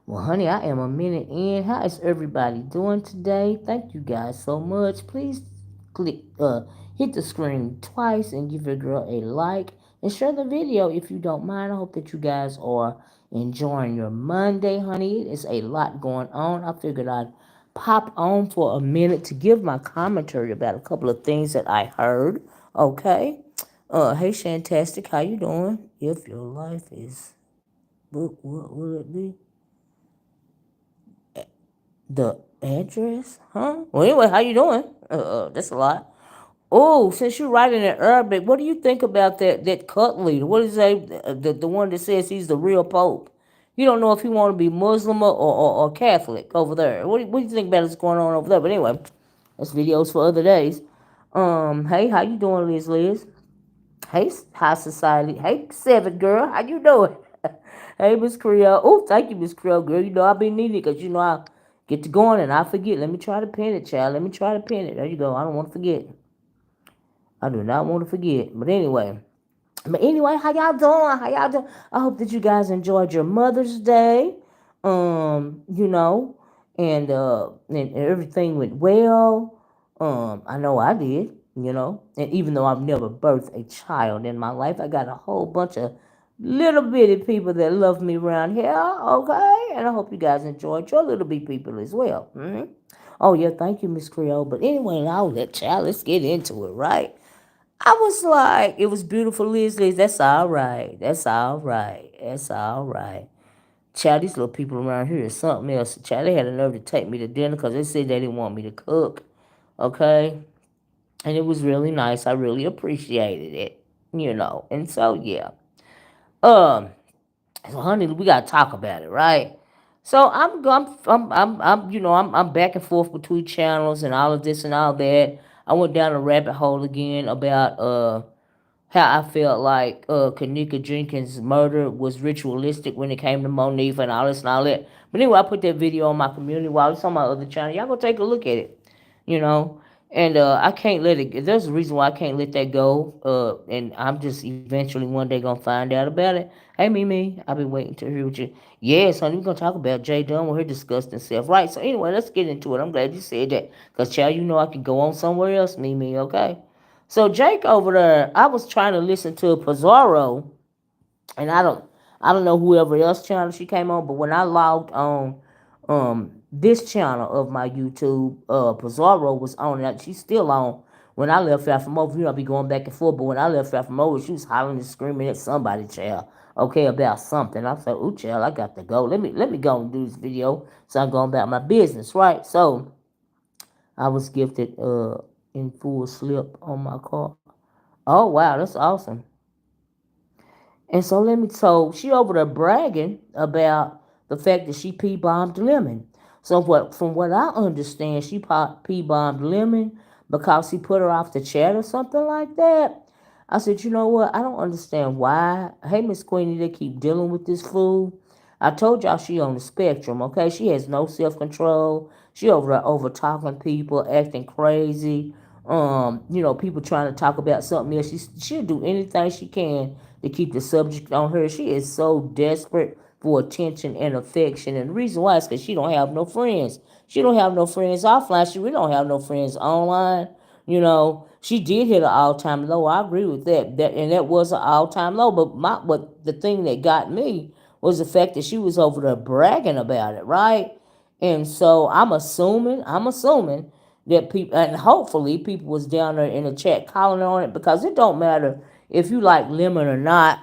Well, honey, I am a minute in. How is everybody doing today? Thank you guys so much. Please click, hit the screen twice and give your girl a like and share the video if you don't mind. I hope that you guys are enjoying your Monday, honey. It's a lot going on. I figured I'd pop on for a minute to give my commentary about a couple of things that I heard. Okay. Hey, Shantastic, how you doing? If your life is book, what will it be? The address? Huh? Well, anyway, how you doing? That's a lot. Oh, since you're writing in Arabic, what do you think about that cult leader? What is the one that says he's the real pope? You don't know if he want to be Muslim or Catholic over there. What do you think about what's going on over there? But anyway, that's videos for other days. Hey, how you doing, Liz? Hey, high society. Hey, Seven girl, how you doing? Hey, Miss Creole. Oh, thank you, Miss Creole girl. You know I've been needing it because you know I get to going and I forget. Let me try to pin it, child. Let me try to pin it. There you go. I don't want to forget. I do not want to forget. But anyway, how y'all doing? How y'all doing? I hope that you guys enjoyed your Mother's Day. You know, and everything went well. I know I did, you know. And even though I've never birthed a child in my life, I got a whole bunch of little bitty people that love me around here, okay? And I hope you guys enjoyed your little bitty people as well. Oh yeah, thank you, Miss Creole. But anyway, now let's get into it, right? I was like, it was beautiful, Liz. That's all right. That's all right. That's all right. Child, these little people around here is something else. Child, they had the nerve to take me to dinner because they said they didn't want me to cook. Okay? And it was really nice. I really appreciated it. You know. And so, yeah. Um, so, honey, we got to talk about it, right? So I'm back and forth between channels and all of this and all that. I went down a rabbit hole again about how I felt like Kanika Jenkins' murder was ritualistic when it came to Monifa and all this and all that. But anyway, I put that video on my community while it's on my other channel. Y'all go take a look at it, you know. And I can't let it. There's a reason why I can't let that go. And I'm just eventually one day gonna find out about it. Hey, Mimi, I've been waiting to hear what you. Yes, honey, we're gonna talk about Jay Dunn with her disgusting self. Right. So anyway, let's get into it. I'm glad you said that, cause child, you know I can go on somewhere else, Mimi. Okay. So Jake over there, I was trying to listen to Pizarro, and I don't know whoever else channel she came on, but when I logged on this channel of my YouTube, Pizarro was on, and she's still on. When I left out from over, I be going back and forth, but when I left out from over, she was hollering and screaming at somebody, child, okay, about something. I said, ooh, child, I got to go. Let me go and do this video, so I'm going about my business, right? So I was gifted in full slip on my car. Oh wow, that's awesome. And so she over there bragging about the fact that she pee bombed Lemon. So from what I understand, she pee bombed Lemon because he put her off the chat or something like that. I said, you know what? I don't understand why. Hey, Miss Queenie, they keep dealing with this fool. I told y'all she on the spectrum, okay? She has no self control. She over there over talking people, acting crazy. People trying to talk about something else. She'll do anything she can to keep the subject on her. She is so desperate for attention and affection. And the reason why is because she don't have no friends. She don't have no friends offline. She really don't have no friends online. She did hit an all-time low. I agree with that. That was an all-time low. But the thing that got me was the fact that she was over there bragging about it, right? And so I'm assuming that people, and hopefully people was down there in the chat calling on it, because it don't matter if you like lemon or not.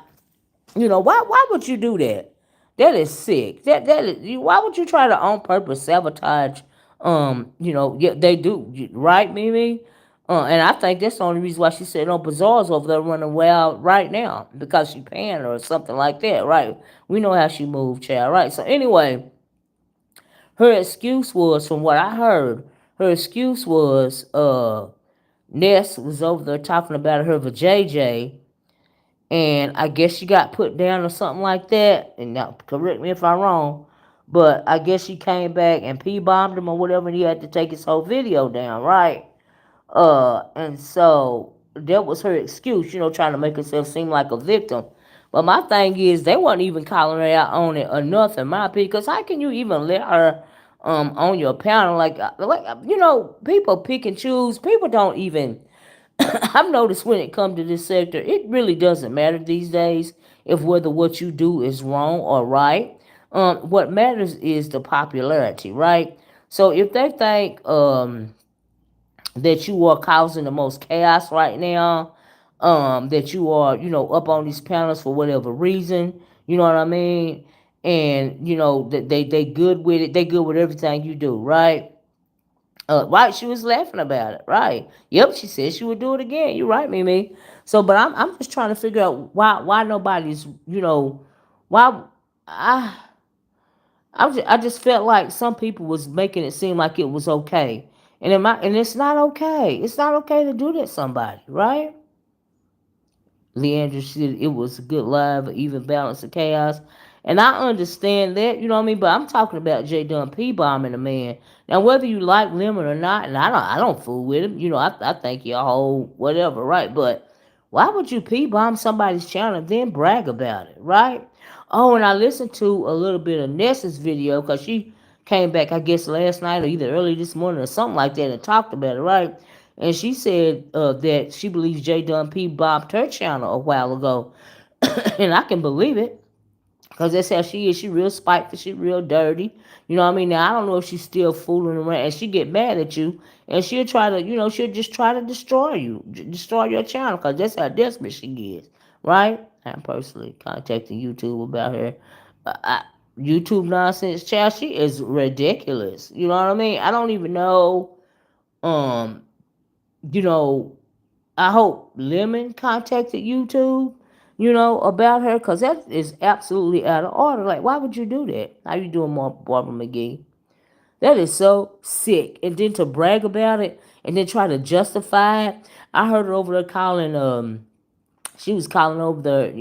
Why would you do that? That is sick. Why would you try to on purpose sabotage? Yeah, they do, right, Mimi? And I think that's the only reason why she's sitting on bazaars over there running wild right now, because she paying her or something like that, right? We know how she moved, child, right? So anyway, her excuse was, from what I heard, her excuse was Ness was over there talking about her with JJ, and I guess she got put down or something like that. And now, correct me if I'm wrong, but I guess she came back and P-bombed him or whatever, and he had to take his whole video down, right? And so that was her excuse, trying to make herself seem like a victim. But my thing is, they weren't even calling her out on it enough, in my opinion. Because how can you even let her on your panel? People pick and choose. People don't even. I've noticed when it comes to this sector, it really doesn't matter these days if whether what you do is wrong or right. What matters is the popularity, right? So if they think that you are causing the most chaos right now, that you are, up on these panels for whatever reason, you know what I mean? And that they good with it, they good with everything you do, right? Right, she was laughing about it, right? Yep, she said she would do it again. You're right, Mimi. So, but I'm just trying to figure out why nobody's, why I I just felt like some people was making it seem like it was okay, and it's not okay. It's not okay to do that to somebody, right? Leandra said it was a good live, even balance of chaos. And I understand that, you know what I mean? But I'm talking about J Dunn P bombing a man. Now whether you like Lemon or not, and I don't fool with him, I think you're a whole whatever, right? But why would you P bomb somebody's channel and then brag about it, right? Oh, and I listened to a little bit of Nessa's video because she came back, I guess, last night or either early this morning or something like that, and talked about it, right? And she said that she believes J Dunn P bombed her channel a while ago. And I can believe it. Because that's how she is. She real spiteful. She real dirty. You know what I mean? Now, I don't know if she's still fooling around. And she get mad at you. And she'll try to, she'll just try to destroy you. Destroy your channel. Because that's how desperate she gets. Right? I'm personally contacting YouTube about her. YouTube nonsense child. She is ridiculous. You know what I mean? I don't even know. Um, you know, I hope Lemon contacted YouTube, about her, because that is absolutely out of order. Like, why would you do that? How you doing, Barbara McGee? That is so sick. And then to brag about it and then try to justify it. I heard her over there calling, she was calling over there,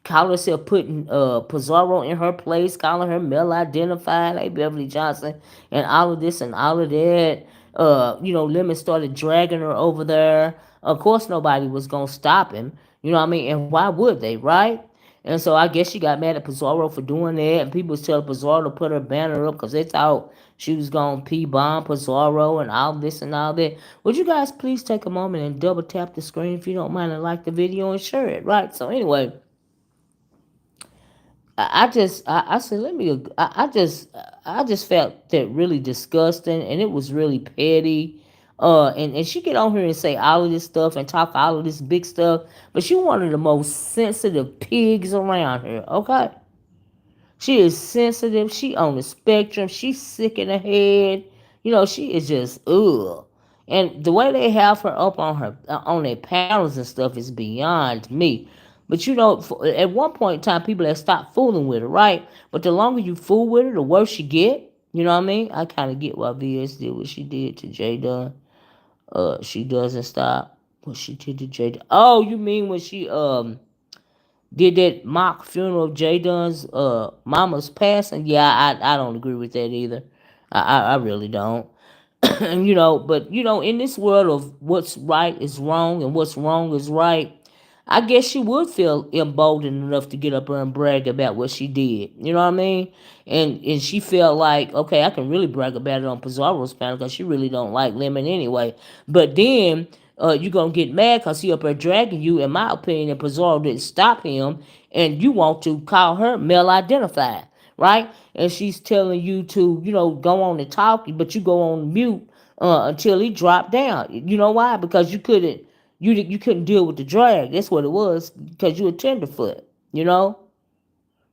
calling herself putting Pizarro in her place, calling her male identified, like Beverly Johnson, and all of this and all of that. Lemon started dragging her over there. Of course, nobody was gonna stop him. You know what I mean? And why would they, right? And so I guess she got mad at Pizarro for doing that, and people was telling Pizarro to put her banner up because they thought she was gonna P-bomb Pizarro and all this and all that. Would you guys please take a moment and double tap the screen if you don't mind, and like the video and share it, right? So anyway, I said, let me, I just felt that really disgusting, and it was really petty. And she get on here and say all of this stuff and talk all of this big stuff, but she one of the most sensitive pigs around here. Okay, she is sensitive. She on the spectrum. She's sick in the head. She is just ugh. And the way they have her up on their panels and stuff is beyond me. But at one point in time, people have stopped fooling with her, right? But the longer you fool with her, the worse she get. You know what I mean? I kind of get why VS did what she did to J Dunn. She doesn't stop what she did to J Dunn. Oh, you mean when she did that mock funeral of J Dunn's mama's passing? Yeah, I don't agree with that either. I really don't. But in this world of what's right is wrong and what's wrong is right, I guess she would feel emboldened enough to get up there and brag about what she did. You know what I mean? And she felt like, okay, I can really brag about it on Pizarro's panel because she really don't like Lemon anyway. But then you're going to get mad because he up there dragging you, in my opinion, and Pizarro didn't stop him, and you want to call her male identified, right? And she's telling you to, go on and talk, but you go on mute until he dropped down. You know why? Because you couldn't deal with the drag. That's what it was. Because you a tenderfoot. You know,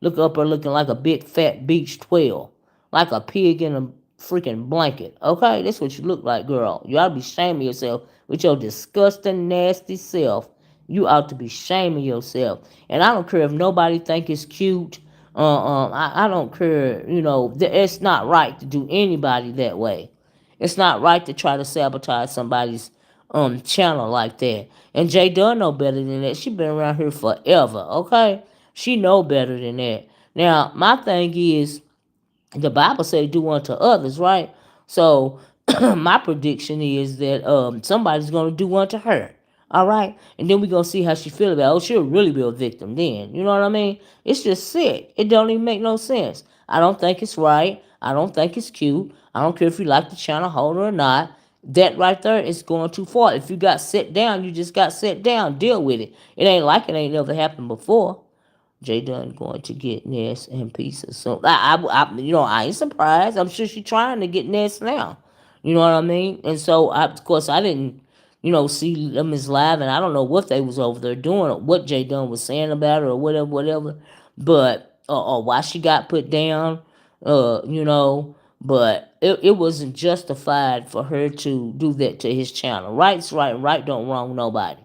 look up her looking like a big fat beach 12, like a pig in a freaking blanket. Okay, that's what you look like, girl. You ought to be shaming yourself with your disgusting, nasty self. You ought to be shaming yourself. And I don't care if nobody think it's cute. I don't care. You know, it's not right to do anybody that way. It's not right to try to sabotage somebody's channel like that. And Jay Dunn know better than that. She been around here forever, okay? She know better than that. Now, my thing is, the Bible say do unto others, right? So my prediction is that somebody's gonna do unto her. All right, and then we gonna see how she feel about it. Oh, she'll really be a victim then. You know what I mean? It's just sick. It don't even make no sense. I don't think it's right. I don't think it's cute. I don't care if you like the channel holder or not. That right there is going too far. If you got set down, you just got set down. Deal with it. It ain't like it ain't never happened before. J Dunn going to get Ness and pieces. So I ain't surprised. I'm sure she's trying to get Ness now. You know what I mean? And so, of course, I didn't, see them as live, and I don't know what they was over there doing, or what J Dunn was saying about her, or whatever, whatever. But or why she got put down, uh, you know. But it wasn't justified for her to do that to his channel. Right's right, right don't wrong nobody,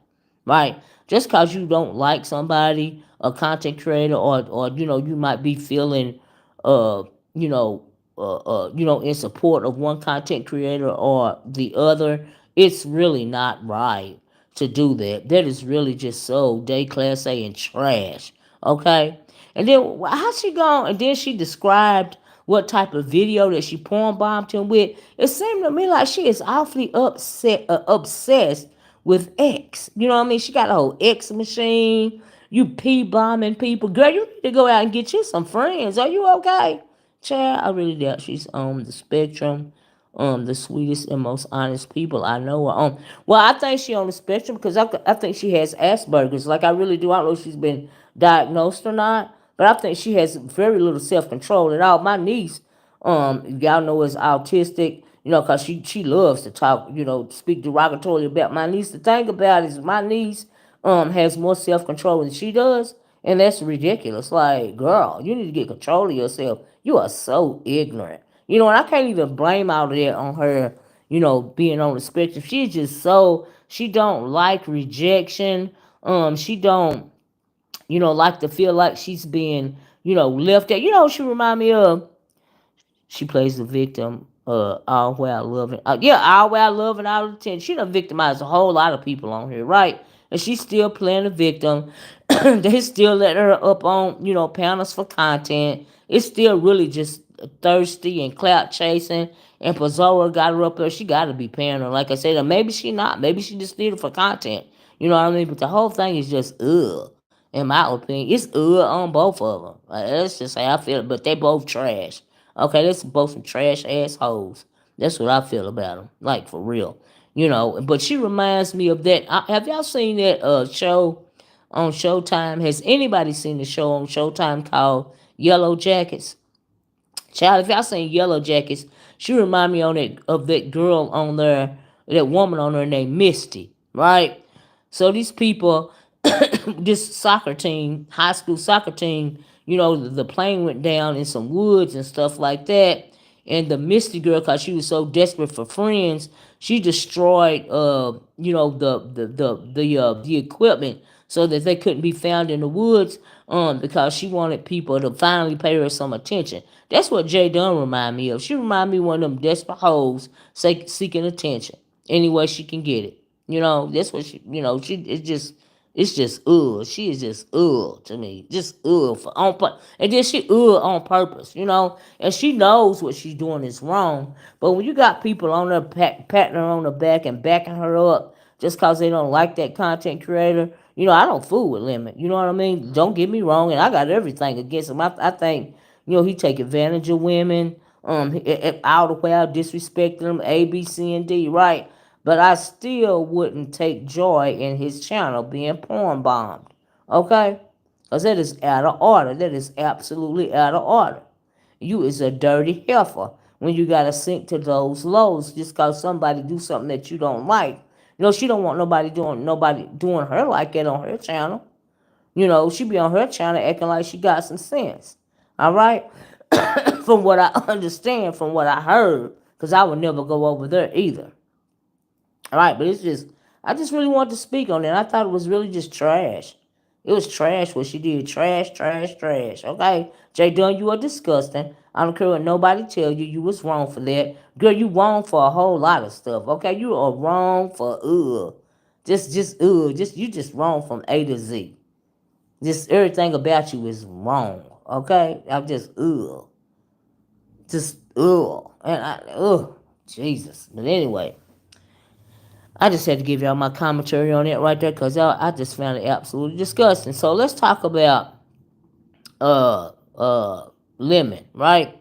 right? Just cause you don't like somebody, a content creator, or you might be feeling, uh, you know, in support of one content creator or the other, it's really not right to do that. That is really just so day class A and trash. Okay, and then how she gone? And then she described what type of video that she porn bombed him with. It seemed to me like she is awfully obsessed with X. You know what I mean? She got a whole X machine. You pee bombing people. Girl, you need to go out and get you some friends. Are you okay? Child, I really doubt she's on the spectrum. The sweetest and most honest people I know are on. Well, I think she on the spectrum because I think she has Asperger's. Like I really do. I don't know if she's been diagnosed or not, but I think she has very little self control at all. My niece, y'all know is autistic. Cause she loves to talk. Speak derogatorily about my niece. The thing about it is my niece has more self control than she does, and that's ridiculous. Like, girl, you need to get control of yourself. You are so ignorant. And I can't even blame all of that on her. Being on the spectrum. She's just she don't like rejection. She don't like to feel like she's being left out. She remind me of. She plays the victim. All while loving. Yeah, all while loving all the attention. She done victimized a whole lot of people on here, right? And she's still playing the victim. They still let her up on panels for content. It's still really just thirsty and clout chasing. And Pazora got her up there. She got to be paying her. Like I said, or maybe she not. Maybe she just need it for content. You know what I mean? But the whole thing is just ugh. In my opinion, it's on both of them. Like, that's just how I feel. But they both trash. Okay, that's both some trash assholes. That's what I feel about them. Like for real. But she reminds me of that. Have y'all seen that show on Showtime? Has anybody seen the show on Showtime called Yellow Jackets? Child, if y'all seen Yellow Jackets, she remind me of that girl on there, that woman on there named Misty, right? So these people, this soccer team, high school soccer team, the plane went down in some woods and stuff like that. And the Misty girl, cause she was so desperate for friends, she destroyed, the equipment so that they couldn't be found in the woods, because she wanted people to finally pay her some attention. That's what Jay Dunn remind me of. She remind me of one of them desperate hoes seeking attention any way she can get it. That's what she it's just she is just to me, just for and then she on purpose, and she knows what she's doing is wrong. But when you got people on there patting her on the back and backing her up just cause they don't like that content creator, I don't fool with Lemon. You know what I mean? Don't get me wrong, and I got everything against him. I think he take advantage of women, all the while disrespecting them, A, B, C, and D, right? But I still wouldn't take joy in his channel being porn bombed. Okay? Because that is out of order. That is absolutely out of order. You is a dirty heifer. when you gotta sink to those lows just cause somebody do something that you don't like. She don't want nobody doing her like that on her channel. She be on her channel acting like she got some sense. All right? From what I understand, from what I heard, because I would never go over there either. All right, but I just really wanted to speak on it. I thought it was really just trash. It was trash what she did. Trash, trash, trash. Okay? J. Dunn, you are disgusting. I don't care what nobody tell you. You was wrong for that. Girl, you wrong for a whole lot of stuff. Okay? You are wrong for you just wrong from A to Z. Just everything about you is wrong. Okay? I'm just Just And Jesus. But anyway, I just had to give y'all my commentary on it right there because I just found it absolutely disgusting. So let's talk about uh Lemon, right?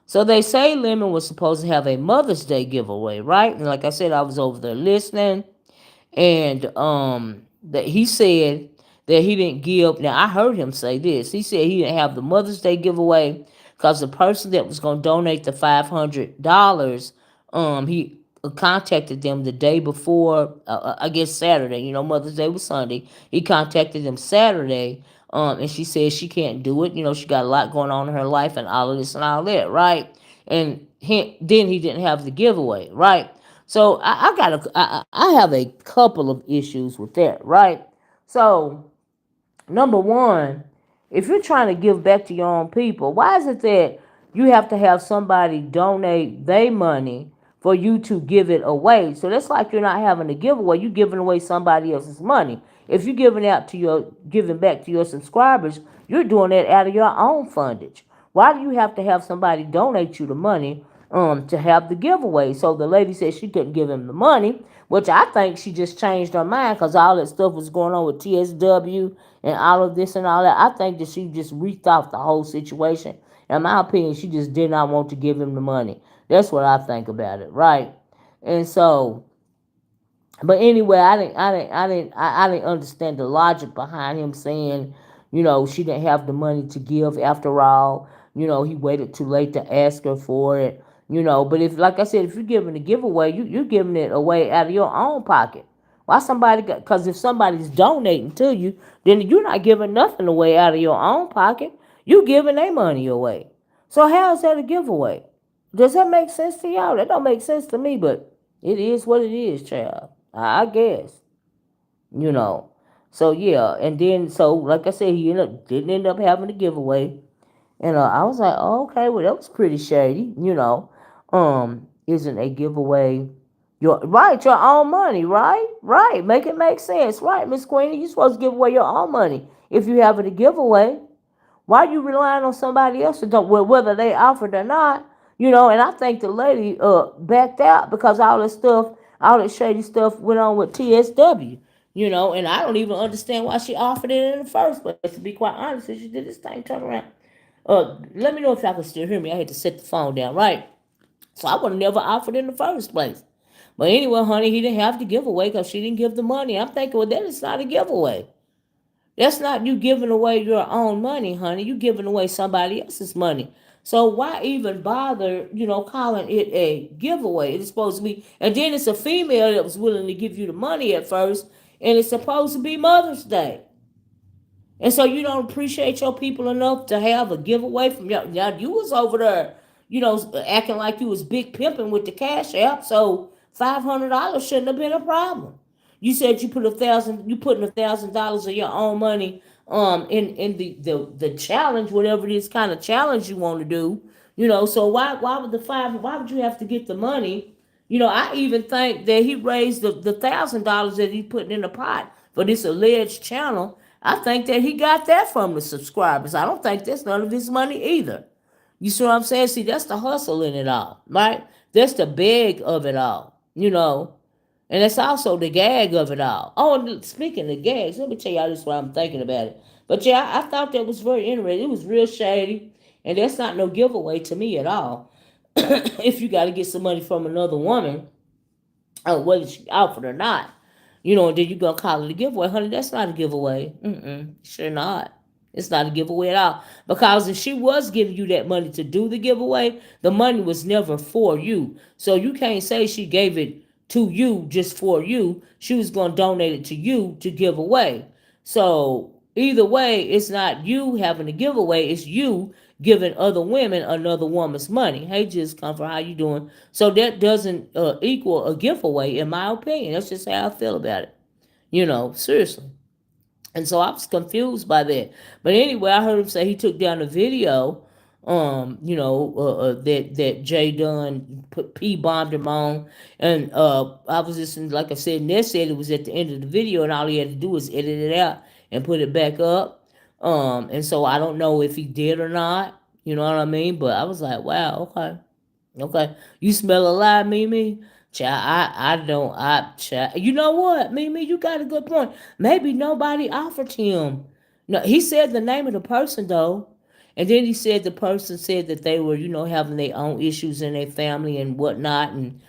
So they say Lemon was supposed to have a Mother's Day giveaway, right? And like I said, I was over there listening, and that he said that he didn't give. Now I heard him say this. He said he didn't have the Mother's Day giveaway because the person that was going to donate the $500, he contacted them the day before. I guess Saturday. Mother's Day was Sunday. He contacted them Saturday. And she said she can't do it. She got a lot going on in her life and all of this and all that, right? And then he didn't have the giveaway, right? So I have a couple of issues with that, right? So number one, if you're trying to give back to your own people, why is it that you have to have somebody donate their money for you to give it away? So that's like you're not having a giveaway, you're giving away somebody else's money. If you're giving back to your subscribers, you're doing that out of your own fundage. Why do you have to have somebody donate you the money to have the giveaway? So the lady said she couldn't give him the money, which I think she just changed her mind because all that stuff was going on with TSW and all of this and all that. I think that she just rethought the whole situation. In my opinion, she just did not want to give him the money. That's what I think about it, right? And so, but anyway, I didn't understand the logic behind him saying, she didn't have the money to give after all. He waited too late to ask her for it. But if, like I said, if you're giving a giveaway, you're giving it away out of your own pocket. Why somebody? Because if somebody's donating to you, then you're not giving nothing away out of your own pocket. You're giving their money away. So how is that a giveaway? Does that make sense to y'all? That don't make sense to me, but it is what it is, child. I guess. You know. So yeah, and then so like I said, he didn't end up having a giveaway. And I was like, oh, okay, well that was pretty shady. Isn't a giveaway your own money, right? Right. Make it make sense. Right, Miss Queenie, you're supposed to give away your own money if you have a giveaway. Why are you relying on somebody else to do whether they offered or not? And I think the lady backed out because all that shady stuff went on with TSW. And I don't even understand why she offered it in the first place. To be quite honest, if she did this thing turn around. Let me know if y'all can still hear me. I had to set the phone down, right? So I would have never offered in the first place. But anyway, honey, he didn't have to give away because she didn't give the money. I'm thinking, well, that is not a giveaway. That's not you giving away your own money, honey. You giving away somebody else's money. So why even bother, calling it a giveaway? It's supposed to be, and then it's a female that was willing to give you the money at first, and it's supposed to be Mother's Day. And so you don't appreciate your people enough to have a giveaway from your. Now you was over there, acting like you was big pimping with the cash app. So $500 shouldn't have been a problem. You said you putting $1,000 of your own money in the challenge, whatever it is kind of challenge you want to do. So why would you have to get the money? I even think that he raised the $1,000 that he putting in the pot for this alleged channel. I think that he got that from the subscribers. I don't think that's none of his money either. You see what I'm saying? See, that's the hustle in it all, right? That's the beg of it all. And that's also the gag of it all. Oh, and speaking of gags, let me tell y'all this what I'm thinking about it. But yeah, I thought that was very interesting. It was real shady. And that's not no giveaway to me at all. If you got to get some money from another woman, whether she offered or not, and then you're going to call it a giveaway. Honey, that's not a giveaway. Sure not. It's not a giveaway at all. Because if she was giving you that money to do the giveaway, the money was never for you. So you can't say she gave it to you just for you. She was going to donate it to you to give away. So either way, it's not you having a giveaway, it's you giving other women another woman's money. Hey, just come for how you doing. So that doesn't equal a giveaway, in my opinion. That's just how I feel about it. Seriously. And so I was confused by that. But anyway, I heard him say he took down a video, that Jay Dunn put P bombed him on, and I was listening, like I said, Ness said it was at the end of the video, and all he had to do was edit it out and put it back up. And so I don't know if he did or not. You know what I mean? But I was like, wow, okay. Okay. You smell a lie, Mimi? Child, I don't, child. You know what, Mimi? You got a good point. Maybe nobody offered him. No, he said the name of the person, though. And then he said the person said that they were, having their own issues in their family and whatnot. And,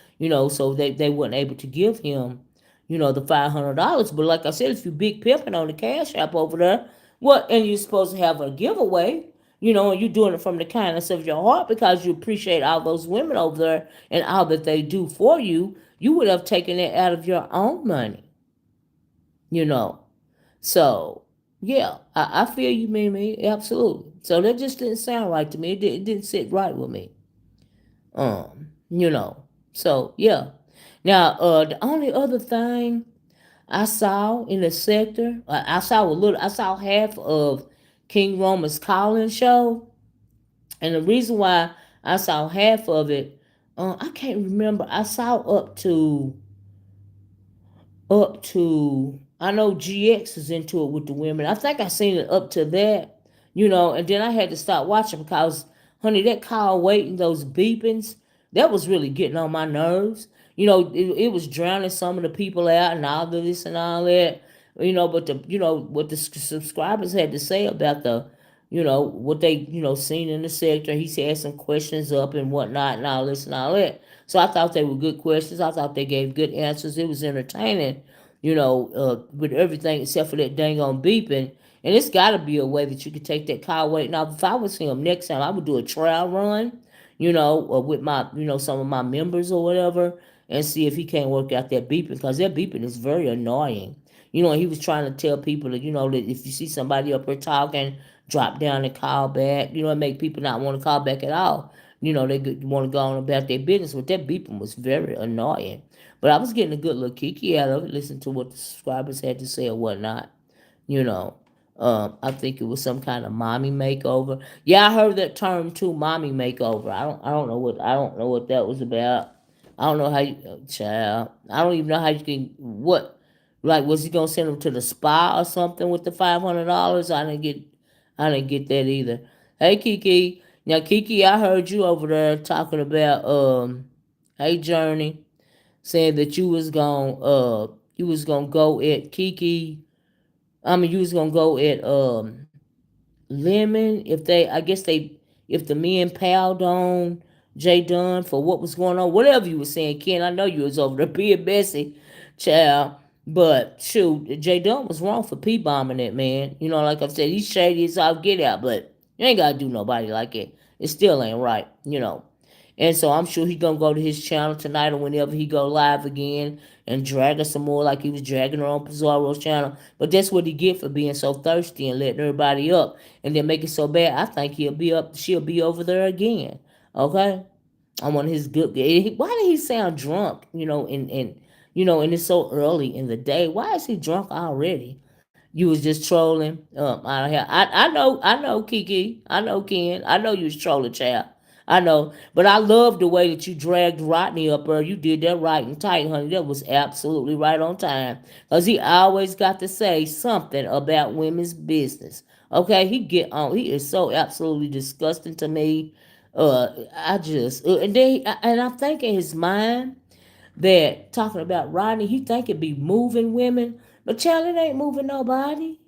so they weren't able to give him, the $500. But like I said, if you big pimping on the Cash App over there, what, and you're supposed to have a giveaway, and you're doing it from the kindness of your heart because you appreciate all those women over there and all that they do for you, you would have taken it out of your own money, you know. So, yeah, I feel you, Mimi, absolutely. So that just didn't sound right to me. It didn't sit right with me, you know. So, yeah. Now, the only other thing I saw in the sector, I saw half of King Roman's call-in show. And the reason why I saw half of it, I can't remember. I saw up to I know GX is into it with the women. I think I seen it up to that, and then I had to stop watching because, honey, that call waiting, those beepings, that was really getting on my nerves. It was drowning some of the people out and all of this and all that. But what the subscribers had to say about what they seen in the sector. He had some questions up and whatnot and all this and all that. So I thought they were good questions. I thought they gave good answers. It was entertaining, with everything except for that dang on beeping. And it's got to be a way that you could take that car away. Now, if I was him next time, I would do a trial run, with my, some of my members or whatever, and see if he can't work out that beeping because that beeping is very annoying. He was trying to tell people that, that if you see somebody up here talking, drop down and call back. It make people not want to call back at all. They want to go on about their business. But that beeping was very annoying. But I was getting a good little kiki out of it, listening to what the subscribers had to say or whatnot. You know, I think it was some kind of mommy makeover. Yeah, I heard that term too, mommy makeover. I don't know what that was about. I don't know how you, child. I don't even know how you can what. Like, was he gonna send him to the spa or something with the $500? I didn't get that either. Hey Kiki, now Kiki, I heard you over there talking about hey Journey, saying that you was gonna go at Kiki. I mean, you was gonna go at Lemon if if the men piled on Jay Dunn for what was going on, whatever you were saying, Ken. I know you was over there being messy, child. But shoot, Jay Dunn was wrong for P bombing that man. Like I said, he's shady as all get out, but you ain't gotta do nobody like it. It still ain't right. And so I'm sure he gonna go to his channel tonight or whenever he go live again and drag her some more like he was dragging her on Pizarro's channel. But that's what he get for being so thirsty and letting everybody up and then make it so bad. I think she'll be over there again. Okay? I'm on his good. Why did he sound drunk? And it's so early in the day. Why is he drunk already? You was just trolling out of here. I know, Kiki. I know, Ken. I know you was trolling, child. I know. But I love the way that you dragged Rodney up there. You did that right and tight, honey. That was absolutely right on time. Because he always got to say something about women's business. Okay, he get on. He is so absolutely disgusting to me. I just and I think in his mind that talking about Rodney, he think it be moving women, but child, it ain't moving nobody.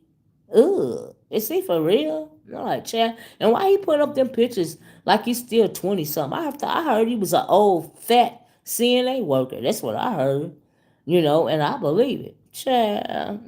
Ugh, is he for real? I'm like, child, and why he put up them pictures like he's still 20 something? I heard he was an old fat CNA worker. That's what I heard, and I believe it. Child,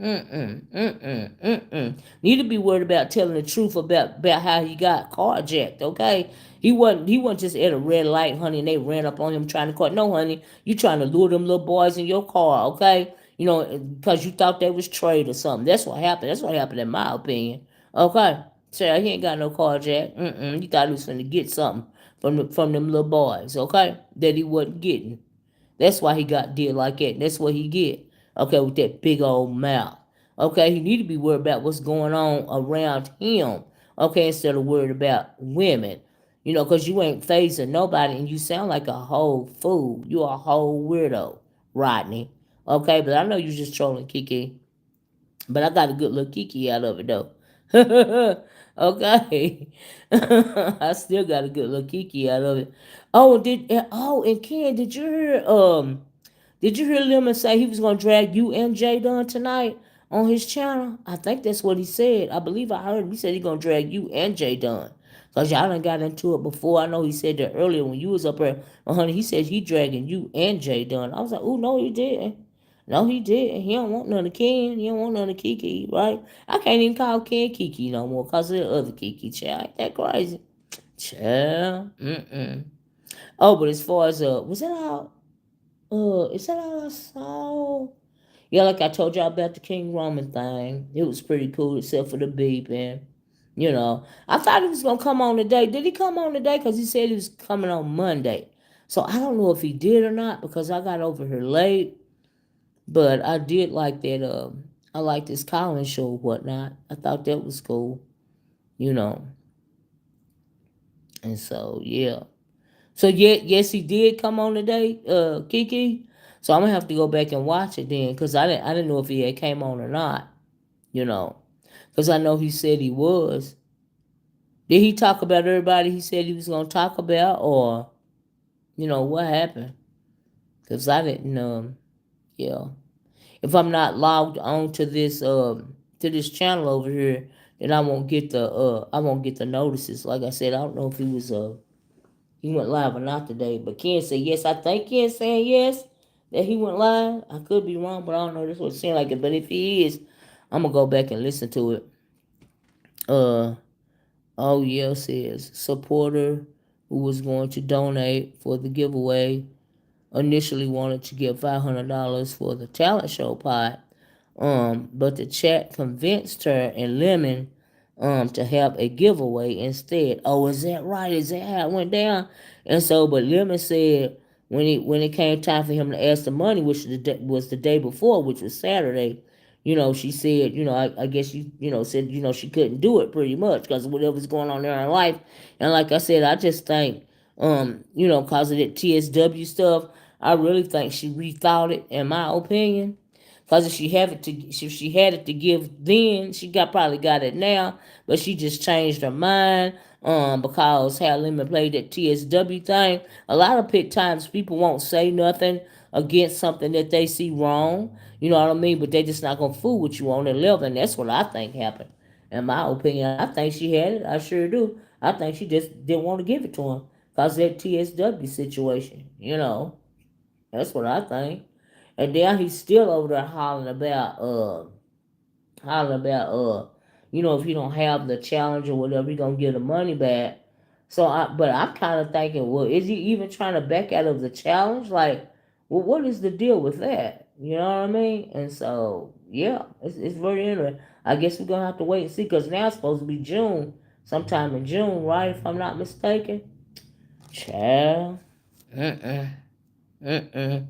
need to be worried about telling the truth about how he got carjacked. Okay, he wasn't just at a red light, honey, and they ran up on him trying to car. No, honey, you trying to lure them little boys in your car. Okay, because you thought they was trade or something. That's what happened. That's what happened in my opinion. Okay, child, he ain't got no carjack. He thought he was gonna get something from them little boys. Okay, that he wasn't getting. That's why he got did like that. That's what he get. Okay, with that big old mouth. Okay, he need to be worried about what's going on around him. Okay, instead of worried about women. Because you ain't phasing nobody and you sound like a whole fool. You a whole weirdo, Rodney. Okay, but I know you just trolling Kiki. But I got a good little Kiki out of it though. Okay. I still got a good little Kiki out of it. And Ken, did you hear Lemon say he was gonna drag you and Jay Dunn tonight on his channel? I think that's what he said. I believe I heard him. He said he gonna drag you and Jay Dunn. Cause y'all done got into it before. I know he said that earlier when you was up there. Oh, honey, he said he dragging you and Jay Dunn. I was like, oh no, he didn't. No, he didn't. He don't want none of Ken. He don't want none of Kiki, right? I can't even call Ken Kiki no more because of the other Kiki child. Ain't that crazy? Child. Oh, but as far as was that all? Is that all I saw? Yeah, like I told y'all about the King Roman thing. It was pretty cool, except for the beeping. I thought he was gonna come on today. Did he come on today? Cause he said he was coming on Monday. So I don't know if he did or not because I got over here late. But I did like that. I like this Collins show or whatnot. I thought that was cool. You know, and so yeah. So yeah, yes, he did come on today, Kiki. So I'm gonna have to go back and watch it then, cause I didn't know if he had came on or not. You know, cause I know he said he was. Did he talk about everybody he said he was gonna talk about, or what happened? Cause I didn't. Yeah. If I'm not logged on to this channel over here, then I won't get the notices. Like I said, I don't know if he went live or not today, but Ken said yes. I think Ken saying yes that he went live. I could be wrong, but I don't know. That's what it seemed like it. But if he is, I'm gonna go back and listen to it. Uh oh yeah, says supporter who was going to donate for the giveaway initially wanted to give $500 for the talent show pot. But the chat convinced her and Lemon to have a giveaway instead. Oh, is that right? Is that how it went down? And so, but Lemon said when it came time for him to ask the money, which was the day before, which was Saturday, she said, I guess said, she couldn't do it pretty much because of whatever's going on there in her life. And like I said, I just think, cause of that TSW stuff, I really think she rethought it, in my opinion. Cause if she had it to give then, she probably got it now, but she just changed her mind. Because how Lemon played that TSW thing, a lot of times people won't say nothing against something that they see wrong. You know what I mean? But they just not gonna fool with you on their level, and that's what I think happened. In my opinion, I think she had it. I sure do. I think she just didn't want to give it to him because that TSW situation. That's what I think. And then he's still over there hollering about if you don't have the challenge or whatever, you're gonna get the money back. But I'm kind of thinking, well, is he even trying to back out of the challenge? Like, well, what is the deal with that? You know what I mean? And so, yeah, it's very interesting. I guess we're gonna have to wait and see because now it's supposed to be June, sometime in June, right? If I'm not mistaken. Child. Mm-mm. Mm-mm.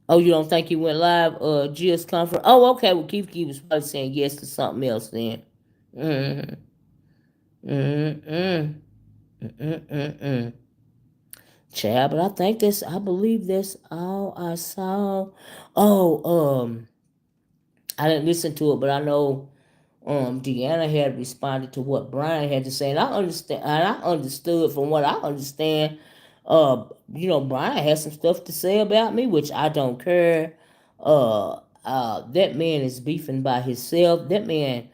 Oh, you don't think he went live? G's conference. Oh, okay. Well, Keith was probably saying yes to something else then. Mm, mm, mm, mm. Chad, but I believe that's all I saw. Oh, I didn't listen to it, but I know Deanna had responded to what Brian had to say, and I understood from what I understand. Brian has some stuff to say about me, which I don't care. That man is beefing by himself. That man,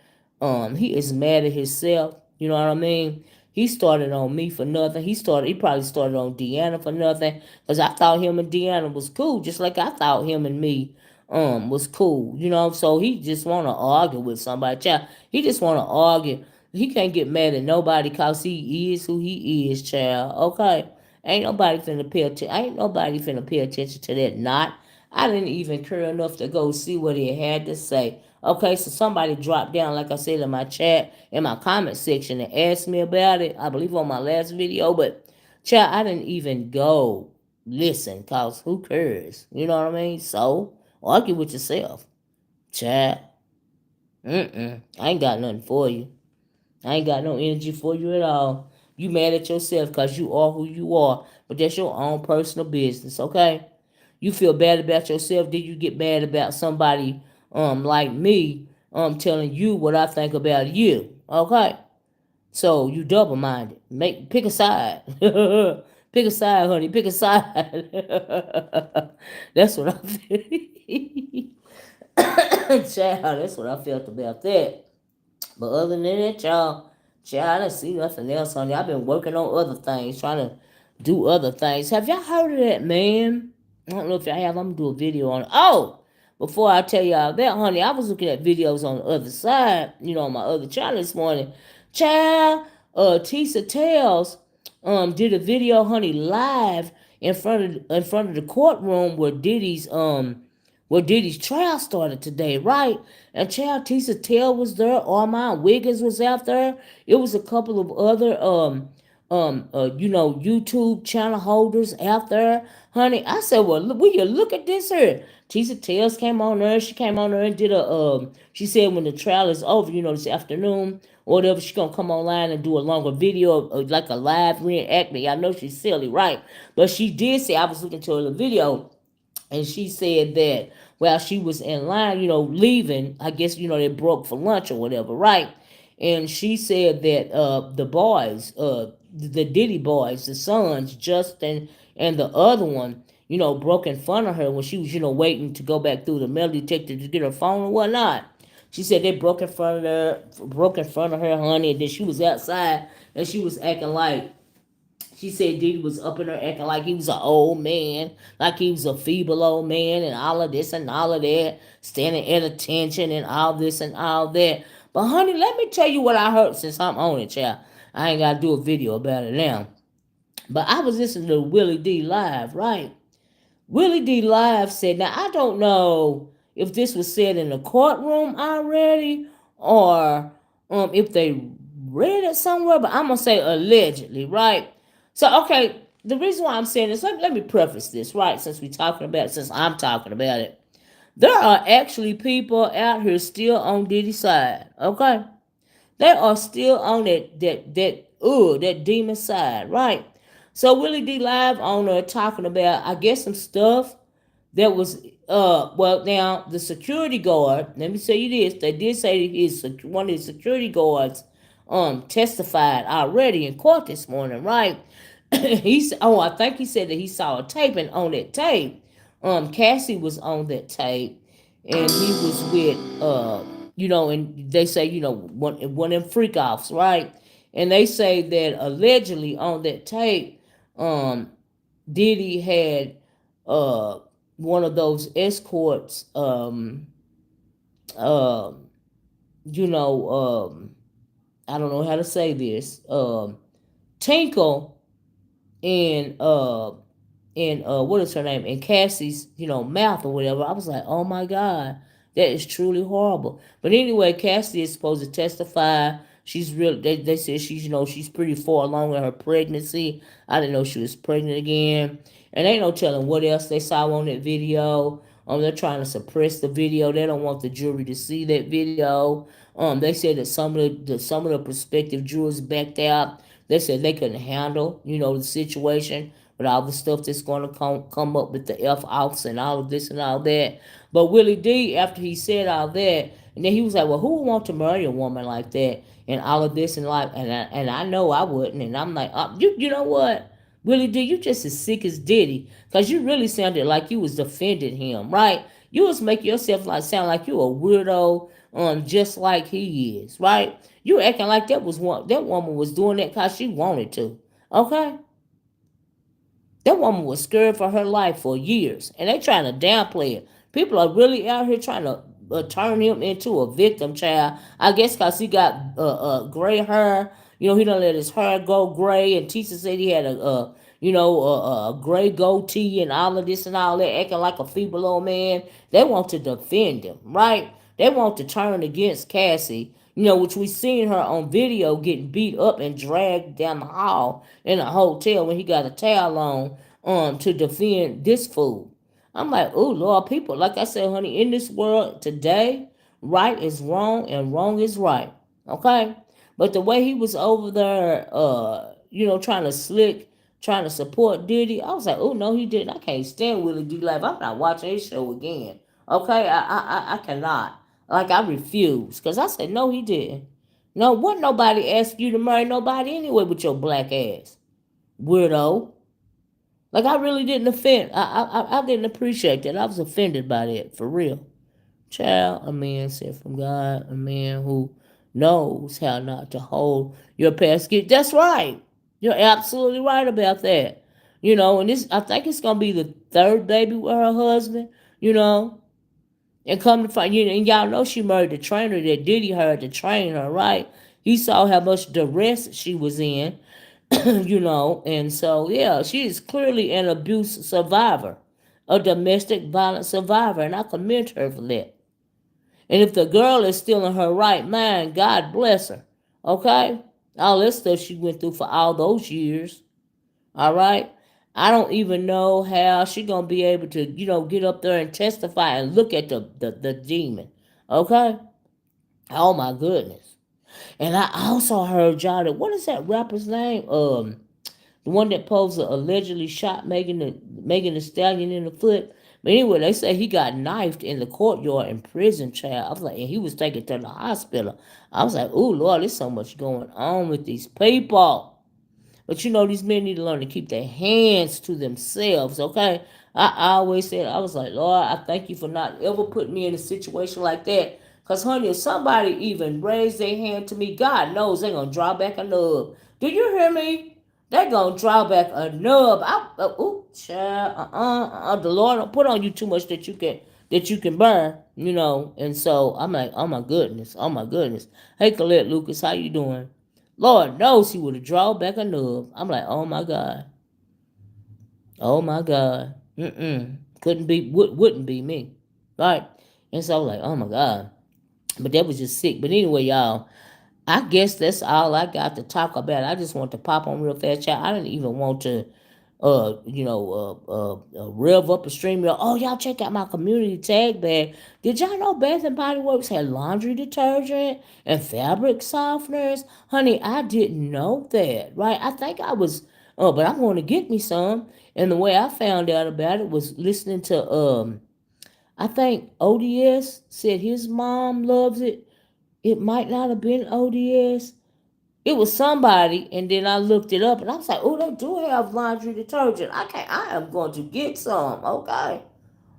he is mad at himself. You know what I mean? He started on me for nothing. He probably started on Deanna for nothing. Because I thought him and Deanna was cool, just like I thought him and me was cool, so he just want to argue with somebody. Child, he just want to argue. He can't get mad at nobody because he is who he is, child. Okay, ain't nobody finna pay attention to that. Not. I didn't even care enough to go see what he had to say. Okay, so somebody dropped down, like I said, in my chat, in my comment section, and asked me about it. I believe on my last video, but child, I didn't even go listen, cause who cares? You know what I mean? So argue with yourself, child. I ain't got nothing for you. I ain't got no energy for you at all. You mad at yourself because you are who you are, but that's your own personal business, okay? You feel bad about yourself, then you get mad about somebody like me telling you what I think about you. Okay? So you double minded. Pick a side. Pick a side, honey. Pick a side. That's what I feel. Child, that's what I felt about that. But other than that, y'all, I didn't see nothing else, honey. I've been working on other things, trying to do other things. Have y'all heard of that man? I don't know if y'all have. I'm gonna do a video on it. Oh, before I tell y'all that, honey, I was looking at videos on the other side, on my other channel this morning. Child, Tisa Tales did a video, honey, live in front of the courtroom where Diddy's trial started today, right? And Child Tisa Tell was there. Armand Wiggins was out there. It was a couple of other YouTube channel holders out there, honey. I said, well, will you look at this here? Tisa Tales came on there. She came on there and did she said when the trial is over, this afternoon or whatever, she gonna come online and do a longer video, like a live reenactment. I know she's silly, right? But she did say, I was looking to her video, and she said that while she was in line, leaving, I guess, they broke for lunch or whatever, right? And she said that the boys, the Diddy boys, the sons, Justin and the other one, broke in front of her when she was, waiting to go back through the metal detector to get her phone or whatnot. She said they broke in front of her, honey, and then she was outside and she was acting like, she said Diddy was up in there acting like he was an old man, like he was a feeble old man, and all of this and all of that, standing at attention and all this and all that. But honey, let me tell you what I heard since I'm on it, child. I ain't gotta do a video about it now. But I was listening to Willie D live, right? Willie D live said, now I don't know if this was said in the courtroom already or if they read it somewhere, but I'm gonna say allegedly, right? So okay, the reason why I'm saying this, let me preface this, right? Since I'm talking about it, there are actually people out here still on Diddy's side, okay? They are still on that demon side, right? So Willie D live on there talking about, I guess, some stuff that was well, now the security guard, let me tell you this, they did say one of his security guards testified already in court this morning, right? I think he said that he saw a tape, and on that tape, Cassie was on that tape, and he was with and they say, one of them freak offs, right? And they say that allegedly on that tape, Diddy had one of those escorts, you know, I don't know how to say this, Tinkle and what is her name, in Cassie's, mouth or whatever. I was like, oh my God, that is truly horrible. But anyway, Cassie is supposed to testify. She's real. They said she's, she's pretty far along in her pregnancy. I didn't know she was pregnant again. And ain't no telling what else they saw on that video. They're trying to suppress the video. They don't want the jury to see that video. They said that some of the prospective jurors backed out. They said they couldn't handle, the situation with all the stuff that's going to come up with the F offs and all of this and all that. But Willie D, after he said all that, and then he was like, well, who would want to marry a woman like that and all of this and like, and I know I wouldn't. And I'm like, you know what? Willie D, you just as sick as Diddy, because you really sounded like you was defending him, right? You was making yourself sound like you a weirdo, just like he is, right? You acting like that woman was doing that because she wanted to, okay? That woman was scared for her life for years, and they trying to downplay it. People are really out here trying to turn him into a victim, child. I guess because he got gray hair. You know, he don't let his hair go gray. And Tisha said he had a gray goatee and all of this and all that, acting like a feeble old man. They want to defend him, right? They want to turn against Cassie, which we seen her on video getting beat up and dragged down the hall in a hotel when he got a towel on to defend this fool. I'm like, oh Lord, people, like I said, honey, in this world today, right is wrong and wrong is right. Okay? But the way he was over there, trying to slick, trying to support Diddy, I was like, oh no, he didn't. I can't stand Willie D. Live. I'm not watching his show again. Okay? I cannot. Like I refuse. Cause I said, no, he didn't. No, what nobody asked you to marry nobody anyway with your black ass. Weirdo. Like I really didn't offend. I didn't appreciate that. I was offended by that for real. Child, a man sent from God, a man who knows how not to hold your basket. That's right. You're absolutely right about that. And this, I think it's gonna be the third baby with her husband. You know, and come to find and y'all know she married the trainer that Diddy hired to train her, right? He saw how much duress she was in, and so yeah, she is clearly an abuse survivor, a domestic violence survivor, and I commend her for that. And if the girl is still in her right mind, God bless her. Okay? All that stuff she went through for all those years. All right? I don't even know how she gonna be able to, get up there and testify and look at the demon. Okay? Oh my goodness. And I also heard y'all that what is that rapper's name? The one that posed allegedly shot Megan the Stallion in the foot. But anyway, they say he got knifed in the courtyard in prison, child. I was like, and he was taken to the hospital. I was like, oh Lord, there's so much going on with these people. But these men need to learn to keep their hands to themselves, okay? I always said, I was like, Lord, I thank you for not ever putting me in a situation like that. Because, honey, if somebody even raised their hand to me, God knows they're going to draw back a nub. Do you hear me? They're going to draw back a nub. Child, the Lord don't put on you too much that you can burn, And so I'm like, oh my goodness, oh my goodness. Hey, Colette Lucas, how you doing? Lord knows he would have drawn back a nub. I'm like, oh my God. Oh my God. Couldn't be, wouldn't be me. Right? And so I was like, oh my God. But that was just sick. But anyway, y'all, I guess that's all I got to talk about. I just want to pop on real fast, chat. I didn't even want to rev up a stream. Oh, y'all check out my community tag bag. Did y'all know Bath and Body Works had laundry detergent and fabric softeners? Honey, I didn't know that, right? I think I was, but I'm going to get me some. And the way I found out about it was listening to, I think ODS said his mom loves it. It might not have been ODS. It was somebody, and then I looked it up, and I was like, "Oh, they do have laundry detergent. I am going to get some. Okay,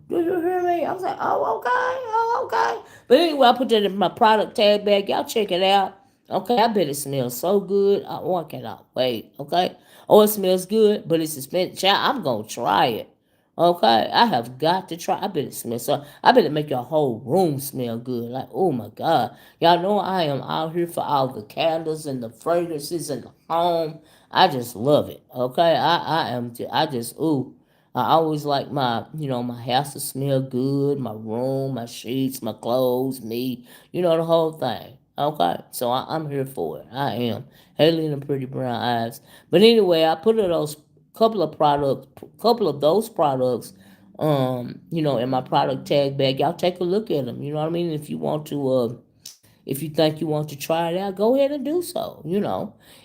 do you hear me?" I was like, "Oh, okay, oh, okay." But anyway, I put that in my product tag bag. Y'all check it out. Okay, I bet it smells so good. I cannot wait. Okay, oh, it smells good, but it's expensive. Child, I'm gonna try it. Okay, I have got to try. I bet it smells so. I bet it make your whole room smell good. Like, oh my God, y'all know I am out here for all the candles and the fragrances in the home. I just love it. Okay, I am. I just ooh. I always like my house to smell good, my room, my sheets, my clothes, me, the whole thing. Okay, so I'm here for it. I am. Haley and the Pretty Brown Eyes. But anyway, I put those couple of those products, in my product tag bag. Y'all take a look at them. You know what I mean? If you want to, if you think you want to try it out, go ahead and do so.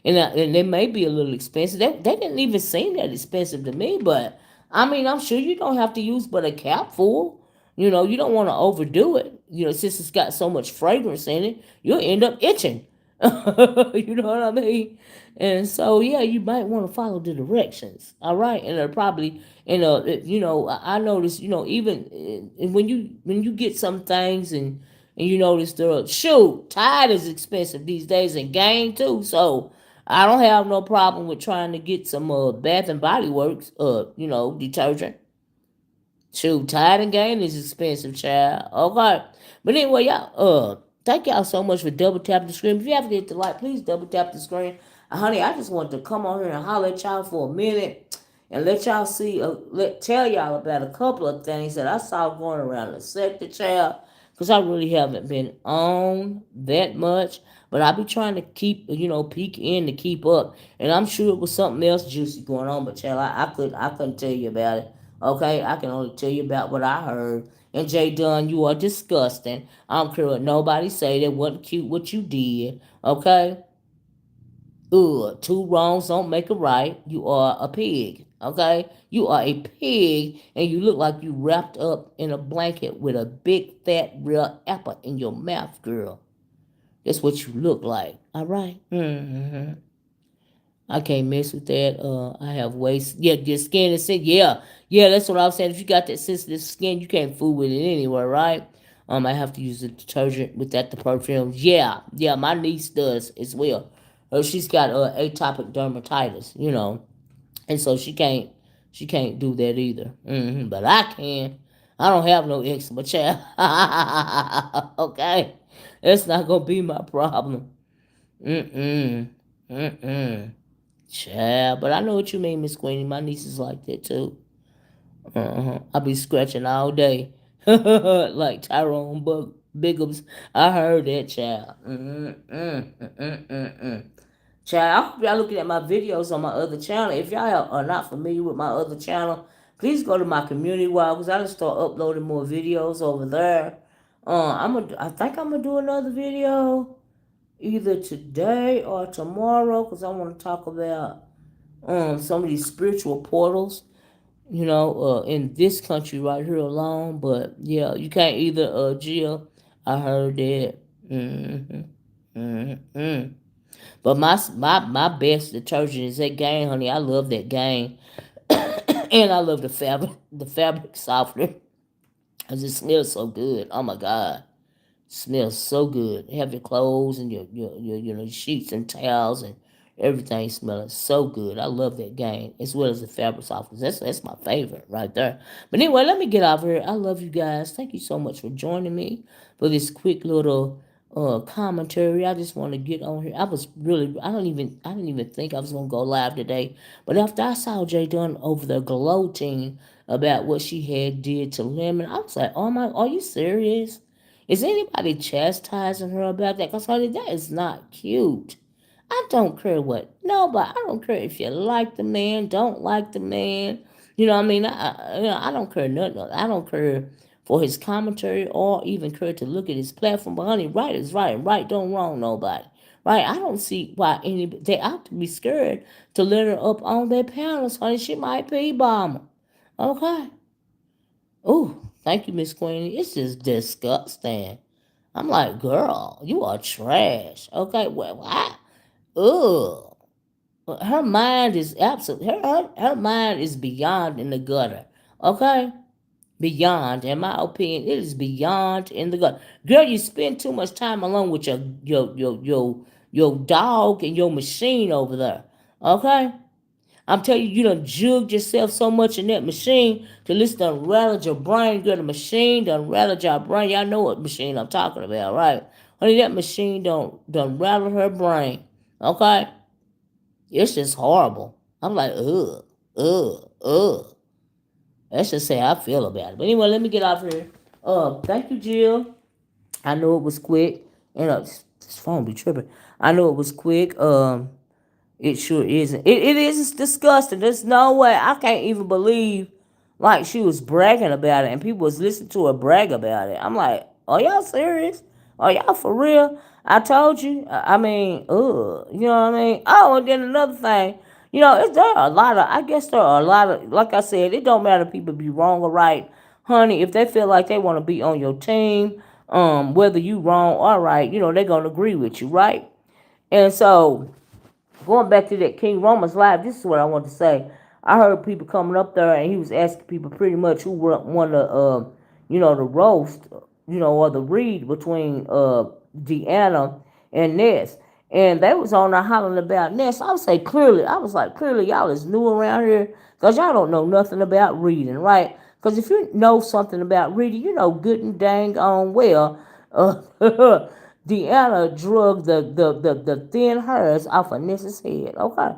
And they may be a little expensive. They didn't even seem that expensive to me, but I mean, I'm sure you don't have to use but a capful. You don't want to overdo it. Since it's got so much fragrance in it, you'll end up itching. You know what I mean? And so, yeah, you might want to follow the directions. All right, and they're probably, I noticed, even when you get some things and you notice the Tide is expensive these days and Gain too. So I don't have no problem with trying to get some Bath and Body Works, detergent. Shoot, tired and gain is expensive, child. Okay. But anyway, y'all, thank y'all so much for double tapping the screen. If you haven't hit the like, please double tap the screen. Honey, I just wanted to come on here and holler at y'all for a minute and let y'all see, tell y'all about a couple of things that I saw going around the sector, child. Because I really haven't been on that much. But I be trying to keep, peek in to keep up. And I'm sure it was something else juicy going on, but child, I couldn't tell you about it. Okay, I can only tell you about what I heard. And Jay Dunn, you are disgusting. I don't care what nobody say. That wasn't cute what you did. Okay? Ugh, two wrongs don't make a right. You are a pig. Okay? You are a pig, and you look like you wrapped up in a blanket with a big fat real apple in your mouth, girl. That's what you look like. All right? Mm-hmm. I can't mess with that. I have waist. Yeah, your skin is sick. Yeah, yeah, that's what I was saying. If you got that sensitive skin, you can't fool with it anywhere, right? I have to use the detergent with that, the perfume. Yeah, yeah, my niece does as well. She's got atopic dermatitis, and so she can't do that either. But I can. I don't have no eczema, child. Okay, that's not gonna be my problem. Mm-mm. Mm-mm. Child, but I know what you mean, Miss Queenie. My niece is like that too. I be scratching all day, like Tyrone Biggums. I heard that, child. Child, I hope y'all looking at my videos on my other channel. If y'all are not familiar with my other channel, please go to my community wall because I just start uploading more videos over there. I think I'm gonna do another video either today or tomorrow because I want to talk about some of these spiritual portals, in this country right here alone. But yeah, you can't either, Jill. I heard that. Mm-hmm. But my best detergent is that game, honey. I love that game, and I love the fabric softener because it smells so good. Oh my god. Smells so good. Have your clothes and your sheets and towels and everything smelling so good. I love that game as well as the fabric softeners. That's my favorite right there. But anyway, let me get off here. I love you guys. Thank you so much for joining me for this quick little commentary. I just want to get on here. I didn't even think I was gonna go live today. But after I saw Jay Dunn over there gloating about what she had did to Lemon, I was like, oh my, are you serious? Is anybody chastising her about that? Because, honey, that is not cute. I don't care what nobody. I don't care if you like the man, don't like the man. You know what I mean? I don't care nothing. I don't care for his commentary or even care to look at his platform. But, honey, right is right and right don't wrong nobody. Right? I don't see why they ought to be scared to let her up on their panels, honey. She might be bomber. Okay. Ooh, thank you, Miss Queenie. It's just disgusting. I'm like, girl, you are trash. Okay, well, ugh. Her mind is absolute. Her mind is beyond in the gutter. Okay, beyond. In my opinion, it is beyond in the gutter. Girl, you spend too much time alone with your dog and your machine over there. Okay. I'm telling you, you done jugged yourself so much in that machine till it's done rattled your brain. Girl, the machine done rattled your brain. Y'all know what machine I'm talking about, right? Honey, that machine done rattle her brain. Okay? It's just horrible. I'm like, ugh, ugh, ugh. That's just how I feel about it. But anyway, let me get off here. Thank you, Jill. I know it was quick. This phone be tripping. I know it was quick. It sure isn't. It is. It's disgusting. There's no way. I can't even believe like she was bragging about it and people was listening to her brag about it. I'm like, are y'all serious? Are y'all for real? I told you. I mean, you know what I mean? Oh, and then another thing, there are a lot of, I guess there are a lot of, like I said, it don't matter if people be wrong or right. Honey, if they feel like they want to be on your team, whether you wrong or right, they're going to agree with you, right? And so, going back to that King Roman's live, this is what I want to say. I heard people coming up there, and he was asking people pretty much who won the roast, or the read between Deanna and Ness. And they was on there hollering about Ness. I was like, clearly y'all is new around here because y'all don't know nothing about reading, right? Because if you know something about reading, you know good and dang on well, Deanna drug the thin hairs off of Nessa's head. Okay.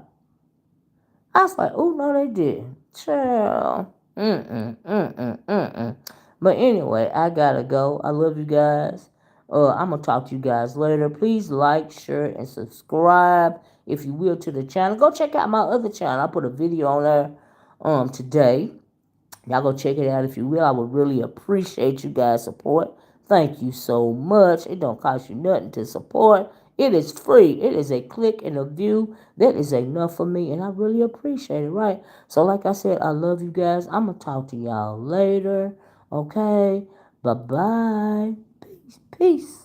I was like, oh, no, they didn't. Child. Mm-mm. But anyway, I gotta go. I love you guys. I'm gonna talk to you guys later. Please like, share, and subscribe if you will to the channel. Go check out my other channel. I put a video on there today. Y'all go check it out if you will. I would really appreciate you guys' support. Thank you so much. It don't cost you nothing to support. It is free. It is a click and a view. That is enough for me, and I really appreciate it, right? So like I said, I love you guys. I'm going to talk to y'all later. Okay? Bye-bye. Peace. Peace.